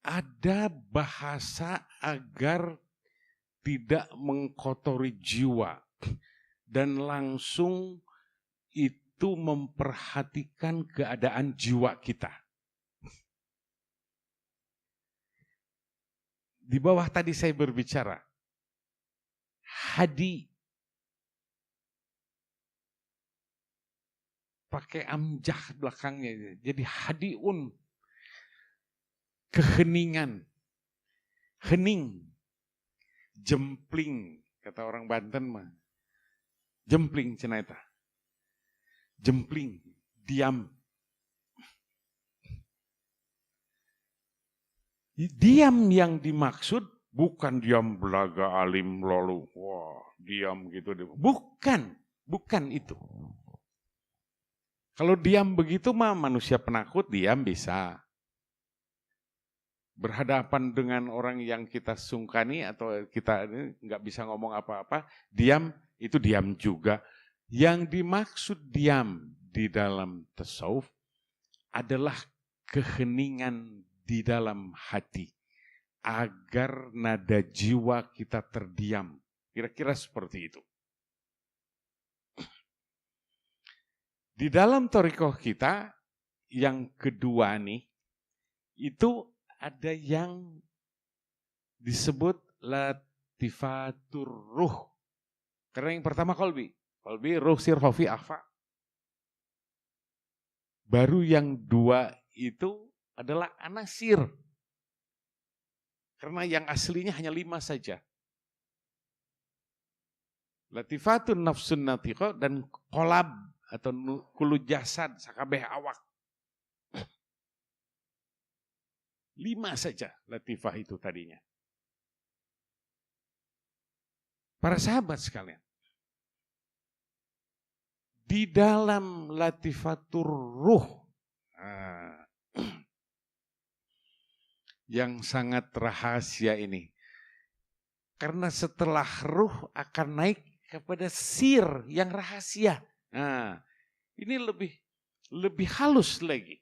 ada bahasa agar tidak mengkotori jiwa dan langsung itu memperhatikan keadaan jiwa kita. Di bawah tadi saya berbicara, hadi, pakai amjah belakangnya, jadi hadiun, keheningan, hening, jempling, kata orang Banten mah, jempling cenah eta, jempling, diam. Diam yang dimaksud bukan diam belaga alim lalu, wah diam gitu, bukan itu. Kalau diam begitu mah manusia penakut diam bisa. Berhadapan dengan orang yang kita sungkani atau kita nggak bisa ngomong apa-apa, diam itu diam juga. Yang dimaksud diam di dalam tasawuf adalah keheningan di dalam hati agar nada jiwa kita terdiam. Kira-kira seperti itu. Di dalam thariqah kita yang kedua nih, itu ada yang disebut latifatur ruh. Karena yang pertama qalbi, ruh, sir, khafi, akhfa. Baru yang dua itu adalah anasir. Karena yang aslinya hanya 5 saja. Latifatun nafsun natiqah dan kolab atau kulu jasad, sakabeh awak. 5 saja latifah itu tadinya. Para sahabat sekalian, di dalam latifatur ruh yang sangat rahasia ini, karena setelah ruh akan naik kepada sir yang rahasia. Nah, ini lebih halus lagi.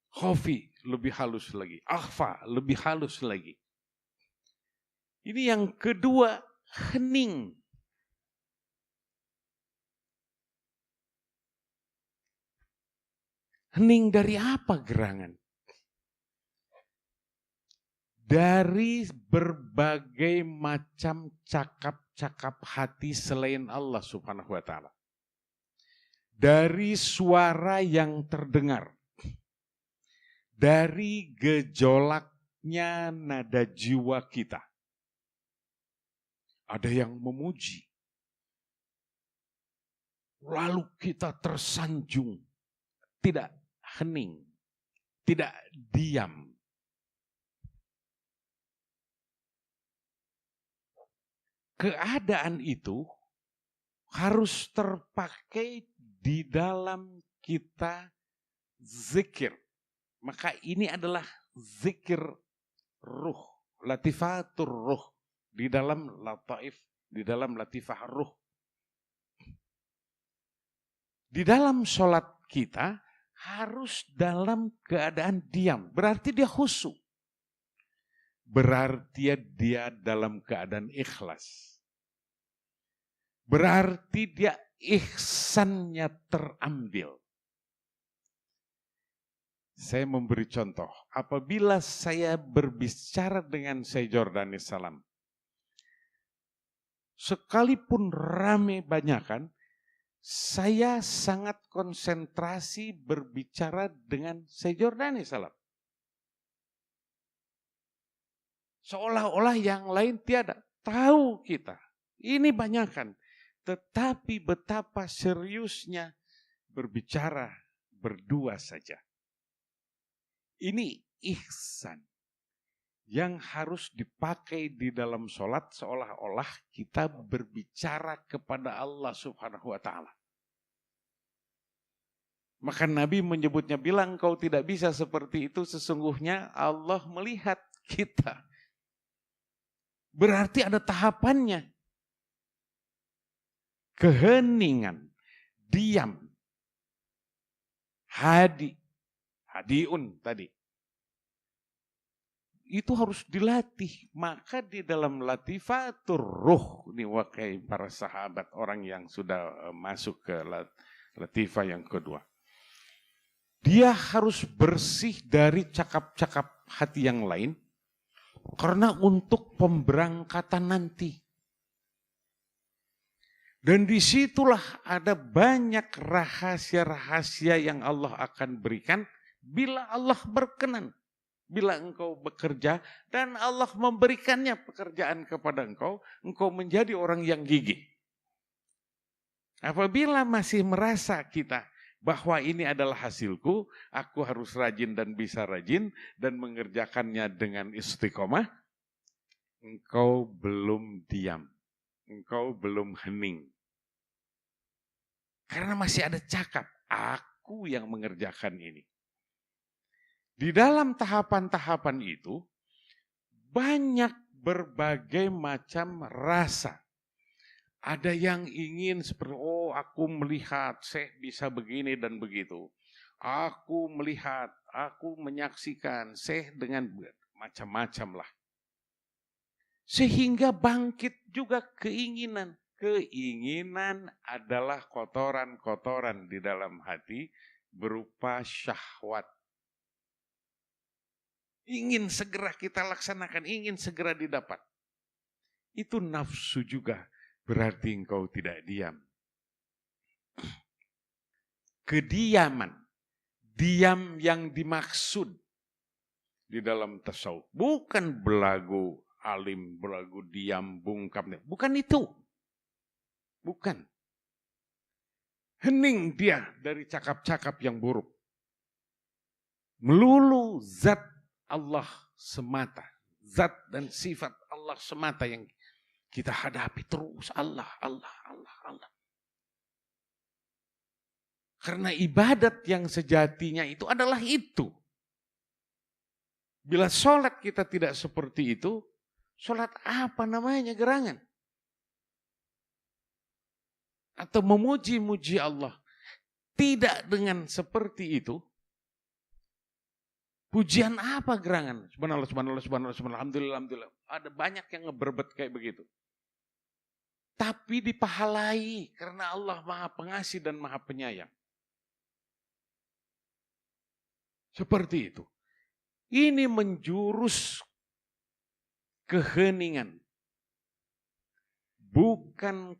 Khafi lebih halus lagi, akhfa lebih halus lagi. Ini yang kedua, hening. Hening dari apa gerangan? Dari berbagai macam cakap-cakap hati selain Allah Subhanahu wa ta'ala. Dari suara yang terdengar. Dari gejolaknya nada jiwa kita. Ada yang memuji. Lalu kita tersanjung. Tidak hening. Tidak diam. Keadaan itu harus terpakai di dalam kita zikir. Maka ini adalah zikir ruh, latifatur ruh, di dalam lataif, di dalam latifah ruh. Di dalam sholat kita harus dalam keadaan diam, berarti dia khusyuk. Berarti dia dalam keadaan ikhlas. Berarti dia ihsannya terambil. Saya memberi contoh. Apabila saya berbicara dengan Syekh Jordani Salam, sekalipun rame banyakan, saya sangat konsentrasi berbicara dengan Syekh Jordani Salam. Seolah-olah yang lain tiada. Tahu kita, ini banyakan. Tetapi betapa seriusnya berbicara berdua saja. Ini ihsan yang harus dipakai di dalam sholat seolah-olah kita berbicara kepada Allah Subhanahu wa ta'ala. Maka Nabi menyebutnya, bilang kau tidak bisa seperti itu, sesungguhnya Allah melihat kita. Berarti ada tahapannya. Keheningan, diam, hadiun tadi. itu harus dilatih. Maka di dalam latifatur ruh, ini wakai para sahabat, orang yang sudah masuk ke latifah yang kedua. Dia harus bersih dari cakap-cakap hati yang lain, karena untuk pemberangkatan nanti. Dan disitulah ada banyak rahasia-rahasia yang Allah akan berikan bila Allah berkenan. Bila engkau bekerja dan Allah memberikannya pekerjaan kepada engkau, engkau menjadi orang yang gigih. Apabila masih merasa kita bahwa ini adalah hasilku, aku harus rajin dan bisa rajin dan mengerjakannya dengan istiqomah, engkau belum diam, engkau belum hening. Karena masih ada cakap, aku yang mengerjakan ini. Di dalam tahapan-tahapan itu, banyak berbagai macam rasa. Ada yang ingin seperti, oh aku melihat, saya bisa begini dan begitu. Aku melihat, aku menyaksikan, saya dengan macam-macam lah. Sehingga bangkit juga keinginan. Keinginan adalah kotoran-kotoran di dalam hati berupa syahwat. Ingin segera kita laksanakan, ingin segera didapat. Itu nafsu juga, berarti engkau tidak diam. Kediaman, diam yang dimaksud di dalam tasawuf. Bukan belagu alim, belagu diam, bungkam. Bukan itu. Bukan. Hening dia dari cakap-cakap yang buruk. Melulu zat Allah semata, zat dan sifat Allah semata yang kita hadapi terus. Allah. Karena ibadat yang sejatinya itu adalah itu. Bila sholat kita tidak seperti itu, sholat apa namanya, gerangan? Atau memuji-muji Allah. Tidak dengan seperti itu, pujian apa gerangan? Subhanallah, alhamdulillah. Ada banyak yang ngeberbet kayak begitu. Tapi dipahalai karena Allah Maha Pengasih dan Maha Penyayang. Seperti itu. Ini menjurus keheningan. Bukan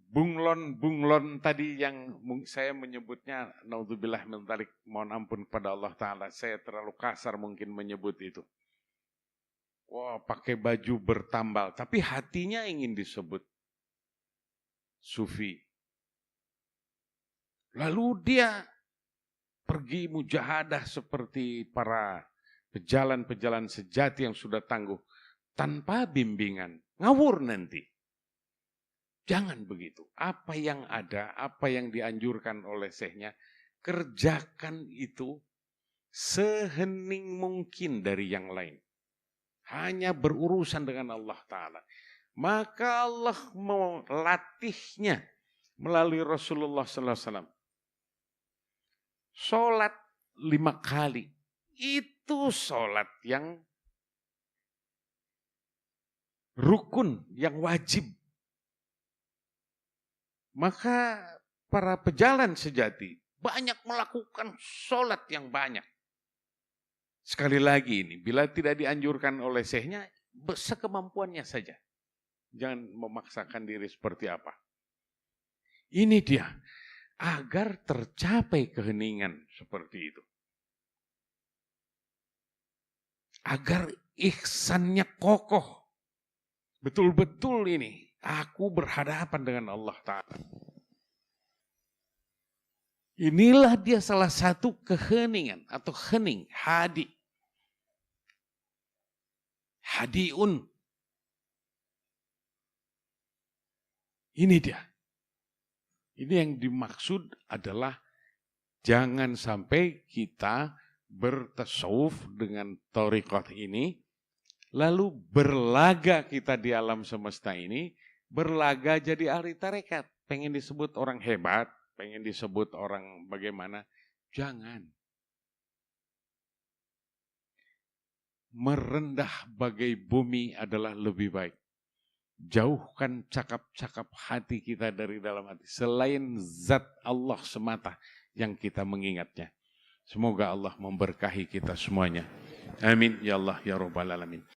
bunglon tadi yang saya menyebutnya, naudzubillah min dzalik, mohon ampun kepada Allah Ta'ala, saya terlalu kasar mungkin menyebut itu. Wah, pakai baju bertambal, tapi hatinya ingin disebut sufi. Lalu dia pergi mujahadah seperti para pejalan-pejalan sejati yang sudah tangguh, tanpa bimbingan, ngawur nanti. Jangan begitu. Apa yang ada, apa yang dianjurkan oleh syekhnya, kerjakan itu sehening mungkin dari yang lain. Hanya berurusan dengan Allah Ta'ala. Maka Allah melatihnya melalui Rasulullah SAW. Sholat 5 kali. Itu sholat yang rukun, yang wajib. Maka para pejalan sejati banyak melakukan sholat yang banyak. Sekali lagi ini, bila tidak dianjurkan oleh syekhnya, sekemampuannya saja. Jangan memaksakan diri seperti apa. Ini dia, agar tercapai keheningan seperti itu. Agar ihsannya kokoh. Betul-betul ini. Aku berhadapan dengan Allah Ta'ala. Inilah dia salah satu keheningan atau hening, hadi. Hadiun. Ini dia. Ini yang dimaksud adalah jangan sampai kita bertasawuf dengan thariqah ini, lalu berlaga kita di alam semesta ini, berlaga jadi ahli tarekat, pengen disebut orang hebat, pengen disebut orang bagaimana, jangan. merendah bagai bumi adalah lebih baik. Jauhkan cakap-cakap hati kita dari dalam hati. Selain zat Allah semata yang kita mengingatnya. Semoga Allah memberkahi kita semuanya. Amin. Ya Allah, ya Rabbal Alamin.